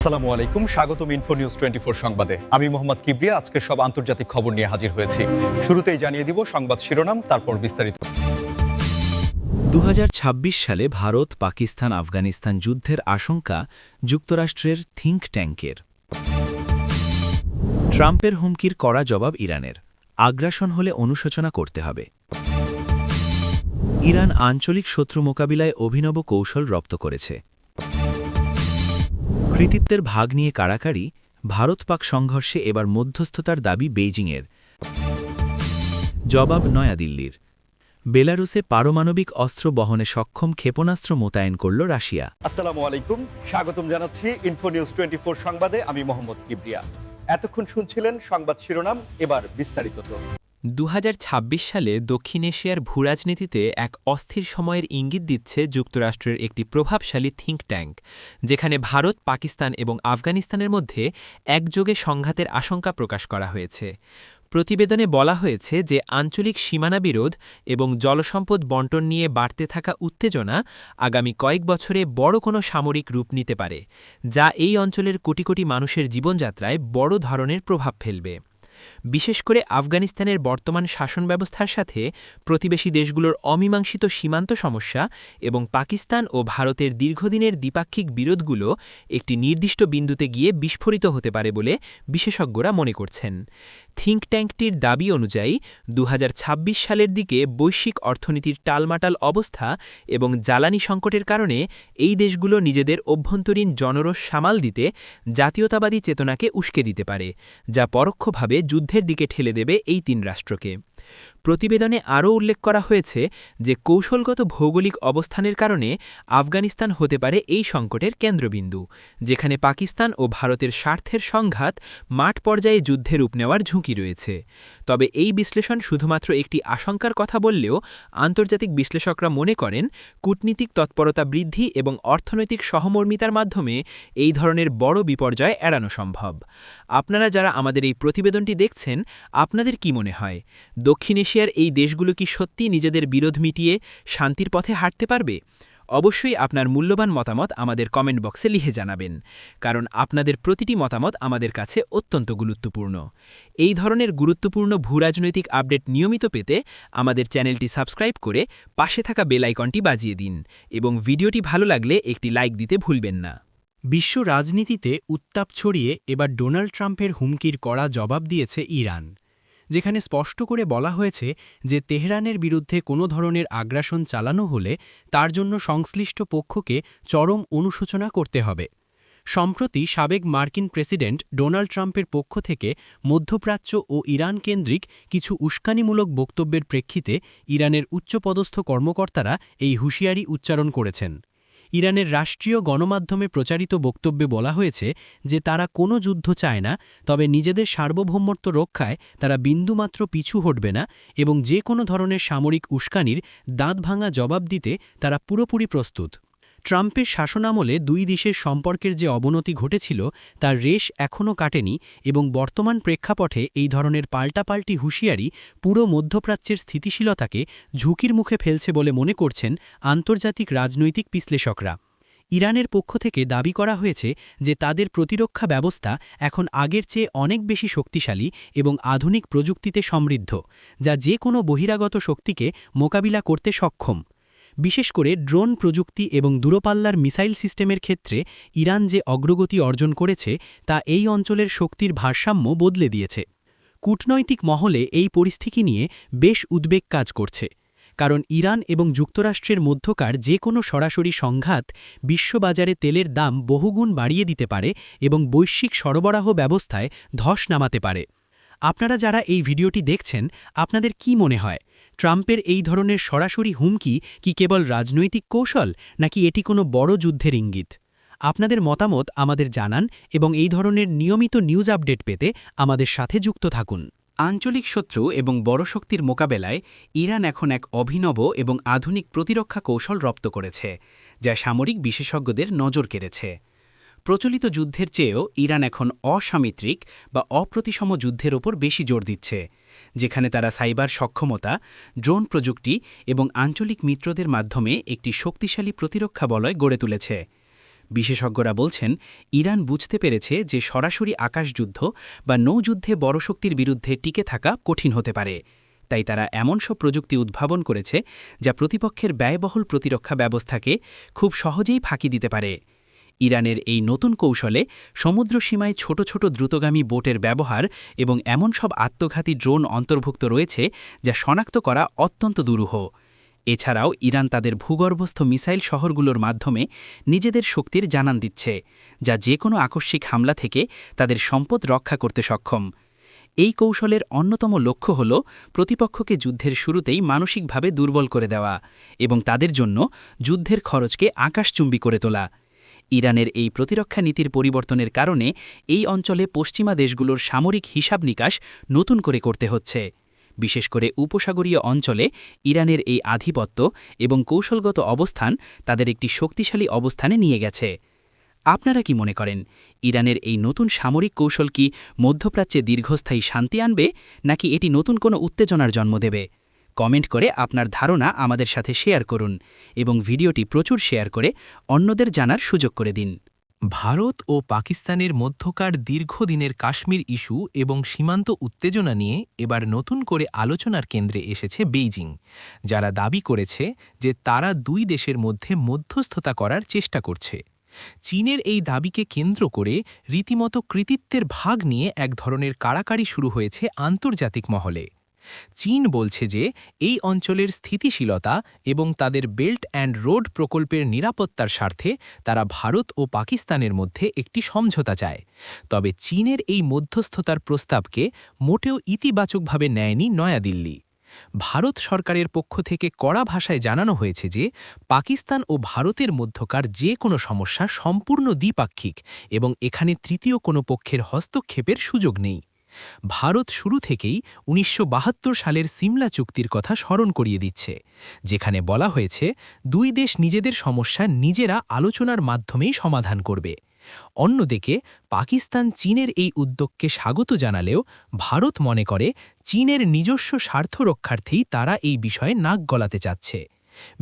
আসসালামু আলাইকুম, স্বাগতম ইনফো নিউজ 24 সংবাদে। আমি মোহাম্মদ কিবরিয়া আজকের সব আন্তর্জাতিক খবর নিয়ে হাজির হয়েছি। শুরুতেই জানিয়ে দিব সংবাদ শিরোনাম, তারপর বিস্তারিত। 2026 সালে ভারত পাকিস্তান আফগানিস্তান যুদ্ধের আশঙ্কা যুক্তরাষ্ট্রের থিঙ্ক ট্যাঙ্কের। ট্রাম্পের হুমকির কড়া জবাব ইরানের, আগ্রাসন হলে অনুশোচনা করতে হবে। ইরান আঞ্চলিক শত্রু মোকাবিলায় অভিনব কৌশল রপ্ত করেছে। কৃতিত্বের ভাগ নিয়ে কাড়াকাড়ি, ভারত পাক সংঘর্ষে এবার মধ্যস্থতার দাবি বেইজিংয়ের। জবাব নয়াদিল্লির। বেলারুসে পারমাণবিক অস্ত্র বহনে সক্ষম ক্ষেপণাস্ত্র মোতায়েন করল রাশিয়া। আসসালামু আলাইকুম, স্বাগতম জানাচ্ছি ইনফো নিউজ 24 সংবাদে। আমি মোহাম্মদ কিবরিয়া। এতক্ষণ শুনছিলেন সংবাদ শিরোনাম, এবার বিস্তারিত। 2026 সালে দক্ষিণ এশিয়ার ভূরাজনীতিতে এক অস্থির সময়ের ইঙ্গিত দিচ্ছে যুক্তরাষ্ট্রের একটি প্রভাবশালী থিঙ্ক ট্যাঙ্ক, যেখানে ভারত, পাকিস্তান এবং আফগানিস্তানের মধ্যে একযোগে সংঘাতের আশঙ্কা প্রকাশ করা হয়েছে। প্রতিবেদনে বলা হয়েছে যে আঞ্চলিক সীমানা বিরোধ এবং জলসম্পদ বণ্টন নিয়ে বাড়তে থাকা উত্তেজনা আগামী কয়েক বছরে বড় কোনো সামরিক রূপ নিতে পারে, যা এই অঞ্চলের কোটি কোটি মানুষের জীবনযাত্রায় বড় ধরনের প্রভাব ফেলবে। বিশেষ করে আফগানিস্তানের বর্তমান শাসন ব্যবস্থার সাথে প্রতিবেশী দেশগুলোর অমীমাংসিত সীমান্ত সমস্যা এবং পাকিস্তান ও ভারতের দীর্ঘদিনের দ্বিপাক্ষিক বিরোধগুলো একটি নির্দিষ্ট বিন্দুতে গিয়ে বিস্ফোরিত হতে পারে বলে বিশেষজ্ঞরা মনে করছেন। থিঙ্ক ট্যাঙ্কটির দাবি অনুযায়ী 2026 সালের দিকে বৈশ্বিক অর্থনীতির টালমাটাল অবস্থা এবং জ্বালানি সংকটের কারণে এই দেশগুলো নিজেদের অভ্যন্তরীণ জনরোষ সামাল দিতে জাতীয়তাবাদী চেতনাকে উস্কে দিতে পারে, যা পরোক্ষভাবে যুদ্ধের দিকে ঠেলে দেবে এই তিন রাষ্ট্রকে। প্রতিবেদনে আরও উল্লেখ করা হয়েছে যে কৌশলগত ভৌগোলিক অবস্থানের কারণে আফগানিস্তান হতে পারে এই সংকটের কেন্দ্রবিন্দু, যেখানে পাকিস্তান ও ভারতের স্বার্থের সংঘাত মাঠ পর্যায়ে যুদ্ধে রূপ নেওয়ার ঝুঁকি রয়েছে। তবে এই বিশ্লেষণ শুধুমাত্র একটি আশঙ্কার কথা বললেও আন্তর্জাতিক বিশ্লেষকরা মনে করেন কূটনীতিক তৎপরতা বৃদ্ধি এবং অর্থনৈতিক সহমর্মিতার মাধ্যমে এই ধরনের বড় বিপর্যয় এড়ানো সম্ভব। আপনারা যারা আমাদের এই প্রতিবেদনটি দেখছেন, আপনাদের কি মনে হয়, দক্ষিণ এশিয়ার এই দেশগুলো কি সত্যি নিজেদের বিরোধ মিটিয়ে শান্তির পথে হাঁটতে পারবে? অবশ্যই আপনার মূল্যবান মতামত আমাদের কমেন্ট বক্সে লিখে জানাবেন, কারণ আপনাদের প্রতিটি মতামত আমাদের কাছে অত্যন্ত গুরুত্বপূর্ণ। এই ধরনের গুরুত্বপূর্ণ ভূরাজনৈতিক আপডেট নিয়মিত পেতে আমাদের চ্যানেলটি সাবস্ক্রাইব করে পাশে থাকা বেল আইকনটি বাজিয়ে দিন এবং ভিডিওটি ভালো লাগলে একটি লাইক দিতে ভুলবেন না। বিশ্ব রাজনীতিতে উত্তাপ ছড়িয়ে এবার ডোনাল্ড ট্রাম্পের হুমকির কড়া জবাব দিয়েছে ইরান, যেখানে স্পষ্ট করে বলা হয়েছে যে তেহরানের বিরুদ্ধে কোনো ধরনের আগ্রাসন চালানো হলে তার জন্য সংশ্লিষ্ট পক্ষকে চরম অনুশোচনা করতে হবে। সম্প্রতি সাবেক মার্কিন প্রেসিডেন্ট ডোনাল্ড ট্রাম্পের পক্ষ থেকে মধ্যপ্রাচ্য ও ইরান কেন্দ্রিক কিছু উস্কানিমূলক বক্তব্যের প্রেক্ষিতে ইরানের উচ্চপদস্থ কর্মকর্তারা এই হুঁশিয়ারি উচ্চারণ করেছেন। ইরানের রাষ্ট্রীয় গণমাধ্যমে প্রচারিত বক্তব্যে বলা হয়েছে যে তারা কোনো যুদ্ধ চায় না, তবে নিজেদের সার্বভৌমত্ব রক্ষায় তারা বিন্দুমাত্র পিছু হটবে না এবং যে কোনো ধরনের সামরিক উস্কানির দাঁতভাঙা জবাব দিতে তারা পুরোপুরি প্রস্তুত। ট্রাম্পের শাসনামলে দুই দেশের সম্পর্কের যে অবনতি ঘটেছিল তার রেশ এখনও কাটেনি এবং বর্তমান প্রেক্ষাপটে এই ধরনের পাল্টাপাল্টি হুঁশিয়ারি পুরো মধ্যপ্রাচ্যের স্থিতিশীলতাকে ঝুঁকির মুখে ফেলছে বলে মনে করছেন আন্তর্জাতিক রাজনৈতিক বিশ্লেষকরা। ইরানের পক্ষ থেকে দাবি করা হয়েছে যে তাদের প্রতিরক্ষা ব্যবস্থা এখন আগের চেয়ে অনেক বেশি শক্তিশালী এবং আধুনিক প্রযুক্তিতে সমৃদ্ধ, যা যে কোনো বহিরাগত শক্তিকে মোকাবিলা করতে সক্ষম। বিশেষ করে ড্রোন প্রযুক্তি এবং দূরপাল্লার মিসাইল সিস্টেমের ক্ষেত্রে ইরান যে অগ্রগতি অর্জন করেছে তা এই অঞ্চলের শক্তির ভারসাম্য বদলে দিয়েছে। কূটনৈতিক মহলে এই পরিস্থিতি নিয়ে বেশ উদ্বেগ কাজ করছে, কারণ ইরান এবং যুক্তরাষ্ট্রের মধ্যকার যে কোনো সরাসরি সংঘাত বিশ্ববাজারে তেলের দাম বহুগুণ বাড়িয়ে দিতে পারে এবং বৈশ্বিক সরবরাহ ব্যবস্থায় ধস নামাতে পারে। আপনারা যারা এই ভিডিওটি দেখছেন, আপনাদের কি মনে হয়, ট্রাম্পের এই ধরনের সরাসরি হুমকি কি কেবল রাজনৈতিক কৌশল, নাকি এটি কোনো বড় যুদ্ধের ইঙ্গিত? আপনাদের মতামত আমাদের জানান এবং এই ধরনের নিয়মিত নিউজ আপডেট পেতে আমাদের সাথে যুক্ত থাকুন। আঞ্চলিক শত্রু এবং বড় শক্তির মোকাবেলায় ইরান এখন এক অভিনব এবং আধুনিক প্রতিরক্ষা কৌশল রপ্ত করেছে, যা সামরিক বিশেষজ্ঞদের নজর কেড়েছে। প্রচলিত যুদ্ধের চেয়েও ইরান এখন অসামরিক বা অপ্রতিসম যুদ্ধের ওপর বেশি জোর দিচ্ছে, যেখানে তারা সাইবার সক্ষমতা, ড্রোন প্রযুক্তি এবং আঞ্চলিক মিত্রদের মাধ্যমে একটি শক্তিশালী প্রতিরক্ষা বলয় গড়ে তুলেছে। বিশেষজ্ঞরা বলছেন ইরান বুঝতে পেরেছে যে সরাসরি আকাশযুদ্ধ বা নৌযুদ্ধে বড় শক্তির বিরুদ্ধে টিকে থাকা কঠিন হতে পারে, তাই তারা এমন সব প্রযুক্তি উদ্ভাবন করেছে যা প্রতিপক্ষের ব্যয়বহুল প্রতিরক্ষা ব্যবস্থাকে খুব সহজেই ফাঁকি দিতে পারে। ইরানের এই নতুন কৌশলে সমুদ্রসীমায় ছোট ছোট দ্রুতগামী বোটের ব্যবহার এবং এমন সব আত্মঘাতী ড্রোন অন্তর্ভুক্ত রয়েছে যা শনাক্ত করা অত্যন্ত দুরূহ। এছাড়াও ইরান তাদের ভূগর্ভস্থ মিসাইল শহরগুলোর মাধ্যমে নিজেদের শক্তির জানান দিচ্ছে, যা যে কোনো আকস্মিক হামলা থেকে তাদের সম্পদ রক্ষা করতে সক্ষম। এই কৌশলের অন্যতম লক্ষ্য হল প্রতিপক্ষকে যুদ্ধের শুরুতেই মানসিকভাবে দুর্বল করে দেওয়া এবং তাদের জন্য যুদ্ধের খরচকে আকাশচুম্বী করে তোলা। ইরানের এই প্রতিরক্ষা নীতির পরিবর্তনের কারণে এই অঞ্চলে পশ্চিমা দেশগুলোর সামরিক হিসাব নিকাশ নতুন করে করতে হচ্ছে। বিশেষ করে উপসাগরীয় অঞ্চলে ইরানের এই আধিপত্য এবং কৌশলগত অবস্থান তাদের একটি শক্তিশালী অবস্থানে নিয়ে গেছে। আপনারা কি মনে করেন, ইরানের এই নতুন সামরিক কৌশল কি মধ্যপ্রাচ্যে দীর্ঘস্থায়ী শান্তি আনবে, নাকি এটি নতুন কোনো উত্তেজনার জন্ম দেবে? কমেন্ট করে আপনার ধারণা আমাদের সাথে শেয়ার করুন এবং ভিডিওটি প্রচুর শেয়ার করে অন্যদের জানার সুযোগ করে দিন। ভারত ও পাকিস্তানের মধ্যকার দীর্ঘদিনের কাশ্মীর ইস্যু এবং সীমান্ত উত্তেজনা নিয়ে এবার নতুন করে আলোচনার কেন্দ্রে এসেছে বেইজিং, যারা দাবি করেছে যে তারা দুই দেশের মধ্যে মধ্যস্থতা করার চেষ্টা করছে। চীনের এই দাবিকে কেন্দ্র করে রীতিমতো কৃতিত্বের ভাগ নিয়ে এক ধরনের কাড়াকাড়ি শুরু হয়েছে আন্তর্জাতিক মহলে। চীন বলছে যে এই অঞ্চলের স্থিতিশীলতা এবং তাদের বেল্ট অ্যান্ড রোড প্রকল্পের নিরাপত্তার স্বার্থে তারা ভারত ও পাকিস্তানের মধ্যে একটি সমঝোতা চায়। তবে চীনের এই মধ্যস্থতার প্রস্তাবকে মোটেও ইতিবাচকভাবে নেয়নি নয়াদিল্লি। ভারত সরকারের পক্ষ থেকে কড়া ভাষায় জানানো হয়েছে যে পাকিস্তান ও ভারতের মধ্যকার যে কোনো সমস্যা সম্পূর্ণ দ্বিপাক্ষিক এবং এখানে তৃতীয় কোনো পক্ষের হস্তক্ষেপের সুযোগ নেই। ভারত শুরু থেকেই ১৯৭২ সালের সিমলা চুক্তির কথা স্মরণ করিয়ে দিচ্ছে, যেখানে বলা হয়েছে দুই দেশ নিজেদের সমস্যা নিজেরা আলোচনার মাধ্যমেই সমাধান করবে। অন্যদিকে পাকিস্তান চীনের এই উদ্যোগকে স্বাগত জানালেও ভারত মনে করে চীনের নিজস্ব স্বার্থ রক্ষার্থেই তারা এই বিষয়ে নাক গলাতে চাচ্ছে।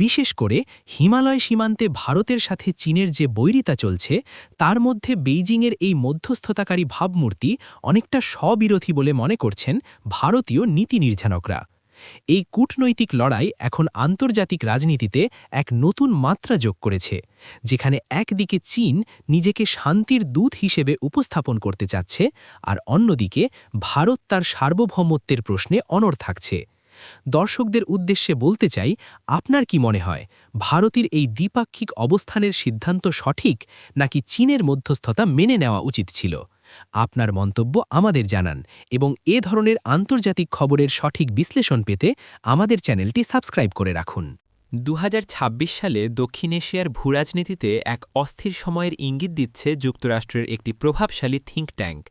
বিশেষ করে হিমালয় সীমান্তে ভারতের সাথে চীনের যে বৈরিতা চলছে, তার মধ্যে বেইজিংয়ের এই মধ্যস্থতাকারী ভাবমূর্তি অনেকটা স্ববিরোধী বলে মনে করছেন ভারতীয় নীতি নির্ধারকরা। এই কূটনৈতিক লড়াই এখন আন্তর্জাতিক রাজনীতিতে এক নতুন মাত্রা যোগ করেছে, যেখানে একদিকে চীন নিজেকে শান্তির দূত হিসেবে উপস্থাপন করতে চাচ্ছে, আর অন্যদিকে ভারত তার সার্বভৌমত্বের প্রশ্নে অনড় থাকছে। দর্শকদের উদ্দেশ্যে বলতে চাই, আপনার কি মনে হয়, ভারতের এই দ্বিপাক্ষিক অবস্থানের সিদ্ধান্ত সঠিক, নাকি চীনের মধ্যস্থতা মেনে নেওয়া উচিত ছিল? আপনার মন্তব্য আমাদের জানান এবং এ ধরনের আন্তর্জাতিক খবরের সঠিক বিশ্লেষণ পেতে আমাদের চ্যানেলটি সাবস্ক্রাইব করে রাখুন। ২০২৬ সালে দক্ষিণ এশিয়ার ভূরাজনীতিতে এক অস্থির সময়ের ইঙ্গিত দিচ্ছে যুক্তরাষ্ট্রের একটি প্রভাবশালী থিঙ্ক ট্যাঙ্ক,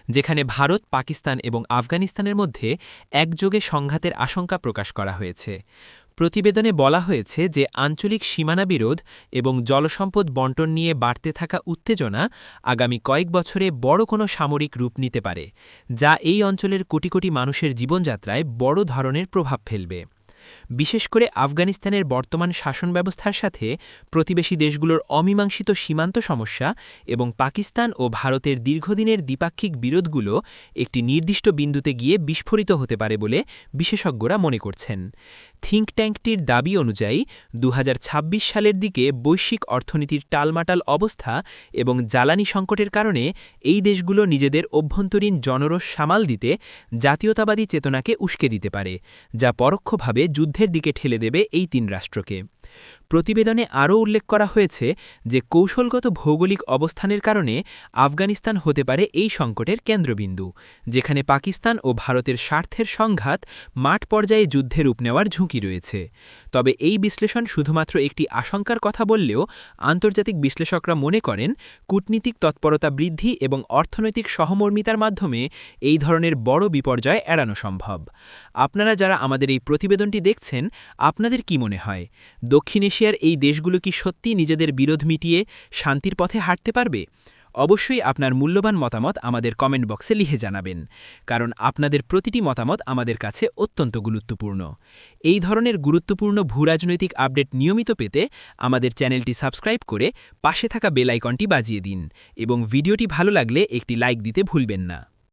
যেখানে ভারত, পাকিস্তান এবং আফগানিস্তানের মধ্যে একযোগে সংঘাতের আশঙ্কা প্রকাশ করা হয়েছে। প্রতিবেদনে বলা হয়েছে যে আঞ্চলিক সীমানা বিরোধ এবং জলসম্পদ বণ্টন নিয়ে বাড়তে থাকা উত্তেজনা আগামী কয়েক বছরে বড় কোনো সামরিক রূপ নিতে পারে, যা এই অঞ্চলের কোটি কোটি মানুষের জীবনযাত্রায় বড় ধরনের প্রভাব ফেলবে। বিশেষ করে আফগানিস্তানের বর্তমান শাসন ব্যবস্থার সাথে প্রতিবেশী দেশগুলোর অমীমাংসিত সীমান্ত সমস্যা এবং পাকিস্তান ও ভারতের দীর্ঘদিনের দ্বিপাক্ষিক বিরোধগুলো একটি নির্দিষ্ট বিন্দুতে গিয়ে বিস্ফোরিত হতে পারে বলে বিশেষজ্ঞরা মনে করছেন। থিঙ্ক ট্যাঙ্কটির দাবি অনুযায়ী ২০২৬ সালের দিকে বৈশ্বিক অর্থনীতির টালমাটাল অবস্থা এবং জ্বালানি সংকটের কারণে এই দেশগুলো নিজেদের অভ্যন্তরীণ জনরোষ সামাল দিতে জাতীয়তাবাদী চেতনাকে উস্কে দিতে পারে, যা পরোক্ষভাবে যুদ্ধের দিকে ঠেলে দেবে এই তিন রাষ্ট্রকে। প্রতিবেদনে আরও উল্লেখ করা হয়েছে যে কৌশলগত ভৌগোলিক অবস্থানের কারণে আফগানিস্তান হতে পারে এই সংকটের কেন্দ্রবিন্দু, যেখানে পাকিস্তান ও ভারতের স্বার্থের সংঘাত মাঠ পর্যায়ে যুদ্ধে রূপ নেওয়ার ঝুঁকি রয়েছে। তবে এই বিশ্লেষণ শুধুমাত্র একটি আশঙ্কার কথা বললেও আন্তর্জাতিক বিশ্লেষকরা মনে করেন কূটনীতিক তৎপরতা বৃদ্ধি এবং অর্থনৈতিক সহমর্মিতার মাধ্যমে এই ধরনের বড় বিপর্যয় এড়ানো সম্ভব। আপনারা যারা আমাদের এই প্রতিবেদনটি দেখছেন, আপনাদের কি মনে হয়, দক্ষিণ এশিয়ার এই দেশগুলো কি সত্যি নিজেদের বিরোধ মিটিয়ে শান্তির পথে হাঁটতে পারবে? অবশ্যই আপনার মূল্যবান মতামত আমাদের কমেন্ট বক্সে লিখে জানাবেন, কারণ আপনাদের প্রতিটি মতামত আমাদের কাছে অত্যন্ত গুরুত্বপূর্ণ। এই ধরনের গুরুত্বপূর্ণ ভূরাজনৈতিক আপডেট নিয়মিত পেতে আমাদের চ্যানেলটি সাবস্ক্রাইব করে পাশে থাকা বেল আইকনটি বাজিয়ে দিন এবং ভিডিওটি ভালো লাগলে একটি লাইক দিতে ভুলবেন না।